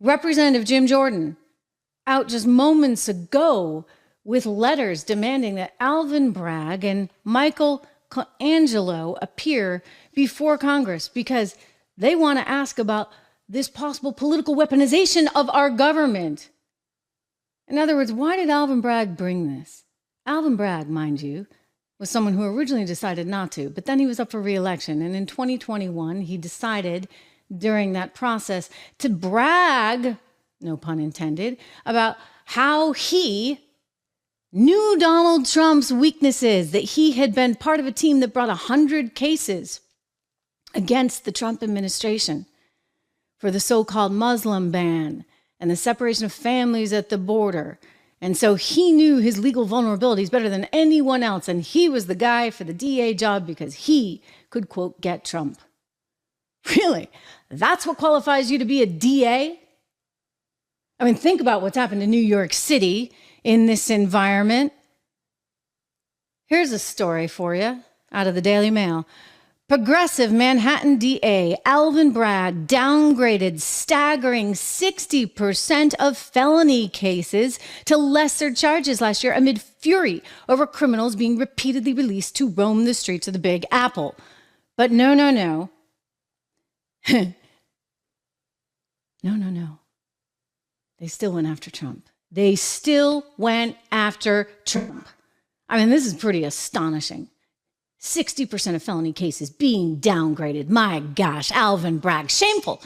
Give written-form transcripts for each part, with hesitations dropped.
Representative Jim Jordan out just moments ago with letters demanding that Alvin Bragg and Michael Colangelo appear before Congress because they want to ask about this possible political weaponization of our government. In other words, why did Alvin Bragg bring this? Alvin Bragg, mind you, was someone who originally decided not to, but then he was up for re-election. And in 2021, he decided during that process to brag, no pun intended, about how he knew Donald Trump's weaknesses, that he had been part of a team that brought 100 cases against the Trump administration for the so-called Muslim ban and the separation of families at the border. And so he knew his legal vulnerabilities better than anyone else. And he was the guy for the DA job because he could, quote, get Trump. Really? That's what qualifies you to be a DA? I mean, think about what's happened to New York City in this environment. Here's a story for you out of the Daily Mail. Progressive Manhattan DA Alvin Bragg downgraded staggering 60% of felony cases to lesser charges last year amid fury over criminals being repeatedly released to roam the streets of the Big Apple. But no. No. They still went after Trump. I mean, this is pretty astonishing. 60% of felony cases being downgraded. My gosh, Alvin Bragg. Shameful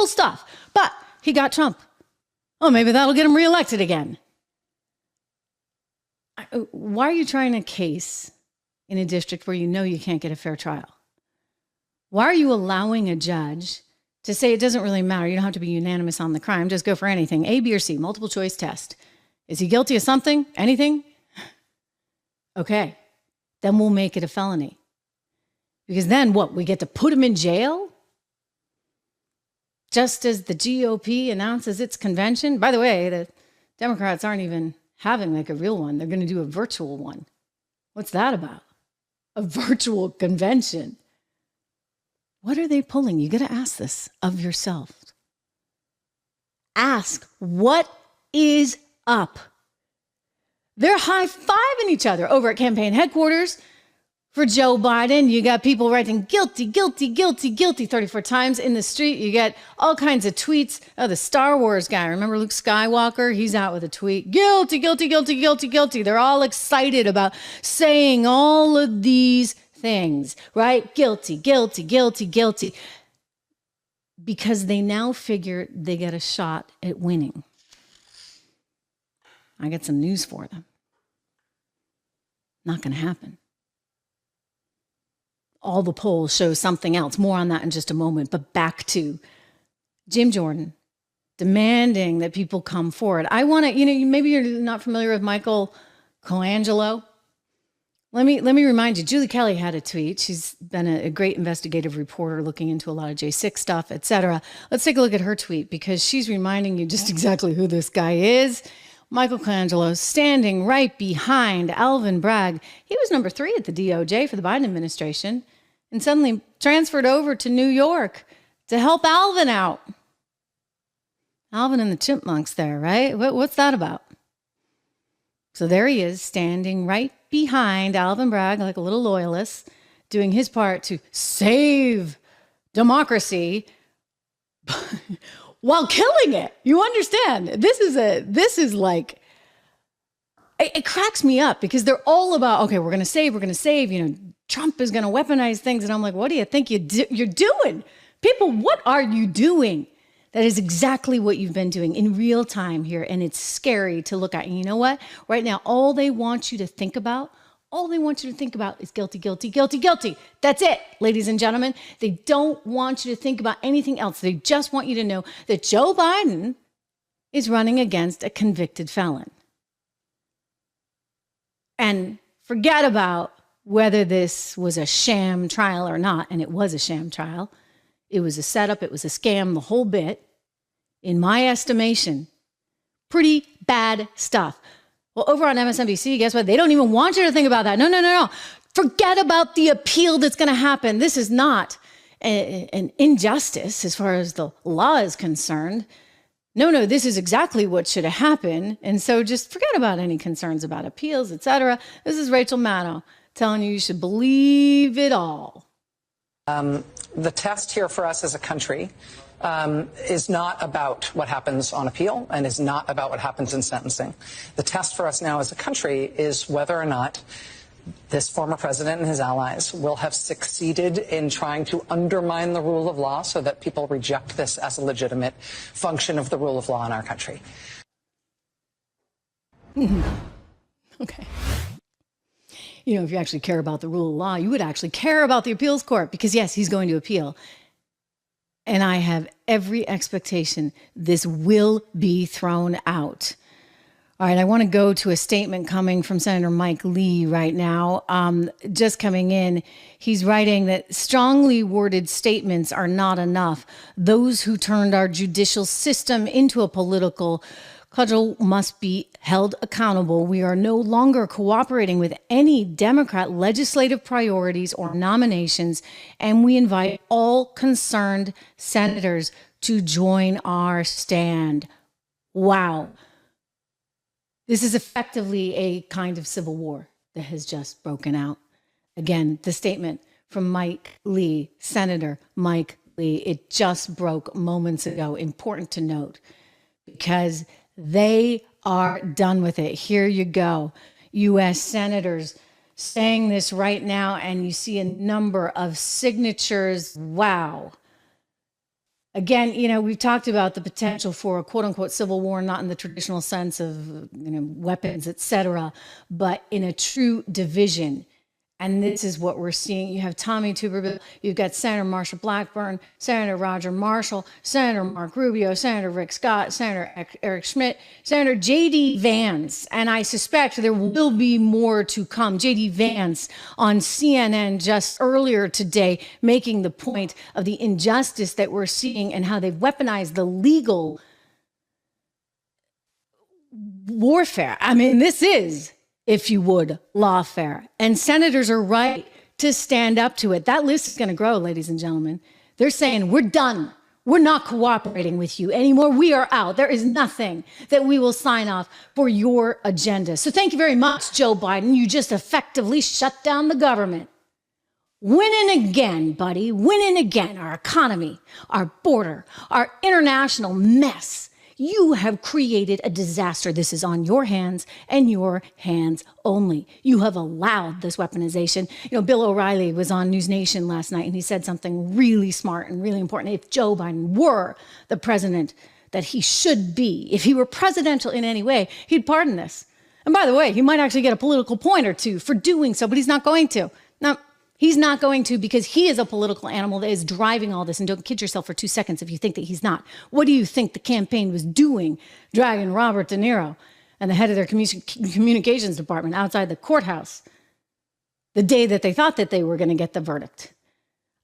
stuff. But he got Trump. Oh, maybe that'll get him reelected again. Why are you trying a case in a district where you know you can't get a fair trial? Why are you allowing a judge to say it doesn't really matter? You don't have to be unanimous on the crime. Just go for anything. A, B, or C, multiple choice test. Is he guilty of something? Anything? Okay. Then we'll make it a felony. Because then what? We get to put him in jail? Just as the GOP announces its convention. By the way, the Democrats aren't even having like a real one. They're going to do a virtual one. What's that about? A virtual convention. What are they pulling? You got to ask this of yourself. Ask, what is up? They're high-fiving each other over at campaign headquarters for Joe Biden. You got people writing guilty 34 times in the street. You get all kinds of tweets. Oh, the Star Wars guy. Remember Luke Skywalker? He's out with a tweet. Guilty. They're all excited about saying all of these things, right? Guilty. Because they now figure they get a shot at winning. I got some news for them. Not going to happen. All the polls show something else. More on that in just a moment. But back to Jim Jordan demanding that people come forward. I want to, maybe you're not familiar with Michael Colangelo. Let me remind you, Julie Kelly had a tweet. She's been a great investigative reporter looking into a lot of J6 stuff, etc. Let's take a look at her tweet because she's reminding you just exactly who this guy is. Michael Colangelo standing right behind Alvin Bragg. He was number 3 at the DOJ for the Biden administration and suddenly transferred over to New York to help Alvin out. Alvin and the chipmunks there, right? What's that about? So there he is standing right behind Alvin Bragg like a little loyalist, doing his part to save democracy while killing it. You understand? This is like, it cracks me up because they're all about, okay, we're going to save, Trump is going to weaponize things. And I'm like, what do you think you're doing? People, what are you doing? That is exactly what you've been doing in real time here. And it's scary to look at. And you know what? Right now, all they want you to think about is guilty. That's it, ladies and gentlemen. They don't want you to think about anything else. They just want you to know that Joe Biden is running against a convicted felon. And forget about whether this was a sham trial or not. And it was a sham trial. It was a setup. It was a scam, the whole bit. In my estimation, pretty bad stuff. Well, over on MSNBC, guess what? They don't even want you to think about that. No. Forget about the appeal that's going to happen. This is not an injustice as far as the law is concerned. no, this is exactly what should have happened. And so just forget about any concerns about appeals, etc. This is Rachel Maddow telling you should believe it all. The test here for us as a country is not about what happens on appeal and is not about what happens in sentencing. The test for us now as a country is whether or not this former president and his allies will have succeeded in trying to undermine the rule of law so that people reject this as a legitimate function of the rule of law in our country. Okay. You know, if you actually care about the rule of law, you would actually care about the appeals court because, yes, he's going to appeal. And I have every expectation this will be thrown out. All right, I want to go to a statement coming from Senator Mike Lee right now. Just coming in, he's writing that strongly worded statements are not enough. Those who turned our judicial system into a political cudgel must be held accountable. We are no longer cooperating with any Democrat legislative priorities or nominations, and we invite all concerned senators to join our stand. Wow. This is effectively a kind of civil war that has just broken out. Again, the statement from Mike Lee, Senator Mike Lee, it just broke moments ago. Important to note because they are done with it. Here you go. U.S. senators saying this right now, and you see a number of signatures. Wow. Again, you know, we've talked about the potential for a quote unquote civil war, not in the traditional sense of, you know, weapons, et cetera, but in a true division. And this is what we're seeing. You have Tommy Tuberville, you've got Senator Marsha Blackburn, Senator Roger Marshall, Senator Mark Rubio, Senator Rick Scott, Senator Eric Schmidt, Senator J.D. Vance, and I suspect there will be more to come. J.D. Vance on CNN just earlier today making the point of the injustice that we're seeing and how they've weaponized the legal warfare. I mean, this is, if you would, lawfare. And senators are right to stand up to it. That list is going to grow, ladies and gentlemen. They're saying, we're done. We're not cooperating with you anymore. We are out. There is nothing that we will sign off for your agenda. So thank you very much, Joe Biden. You just effectively shut down the government. Winning again, buddy. Winning again. Our economy, our border, our international mess. You have created a disaster. This is on your hands and your hands only. You have allowed this weaponization. You know, Bill O'Reilly was on News Nation last night and he said something really smart and really important. If Joe Biden were the president that he should be, if he were presidential in any way, he'd pardon this. And by the way, he might actually get a political point or two for doing so, but he's not going to. Now, he's not going to because he is a political animal that is driving all this. And don't kid yourself for 2 seconds if you think that he's not. What do you think the campaign was doing, dragging Robert De Niro and the head of their communications department outside the courthouse the day that they thought that they were going to get the verdict?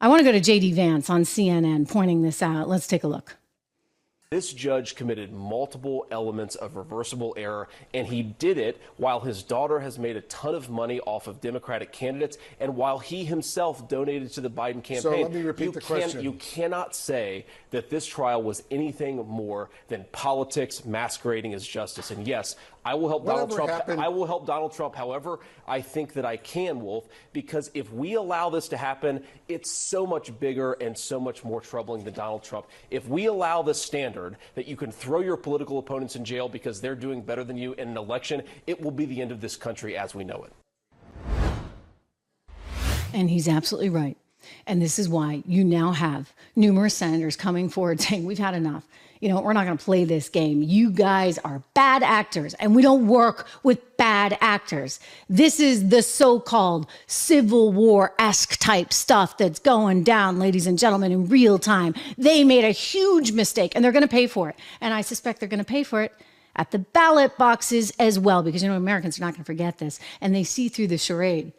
I want to go to J.D. Vance on CNN pointing this out. Let's take a look. This judge committed multiple elements of reversible error, and he did it while his daughter has made a ton of money off of Democratic candidates and while he himself donated to the Biden campaign. So let me repeat the question. You cannot say that this trial was anything more than politics masquerading as justice. And yes, I will help Donald Trump. I will help Donald Trump. However, I think that I can, Wolf, because if we allow this to happen, it's so much bigger and so much more troubling than Donald Trump. If we allow this standard that you can throw your political opponents in jail because they're doing better than you in an election, it will be the end of this country as we know it. And he's absolutely right. And this is why you now have numerous senators coming forward saying, we've had enough. You know, we're not going to play this game. You guys are bad actors, and we don't work with bad actors. This is the so-called Civil War-esque type stuff that's going down, ladies and gentlemen, in real time. They made a huge mistake, and they're going to pay for it. And I suspect they're going to pay for it at the ballot boxes as well, because, you know, Americans are not going to forget this, and they see through the charade.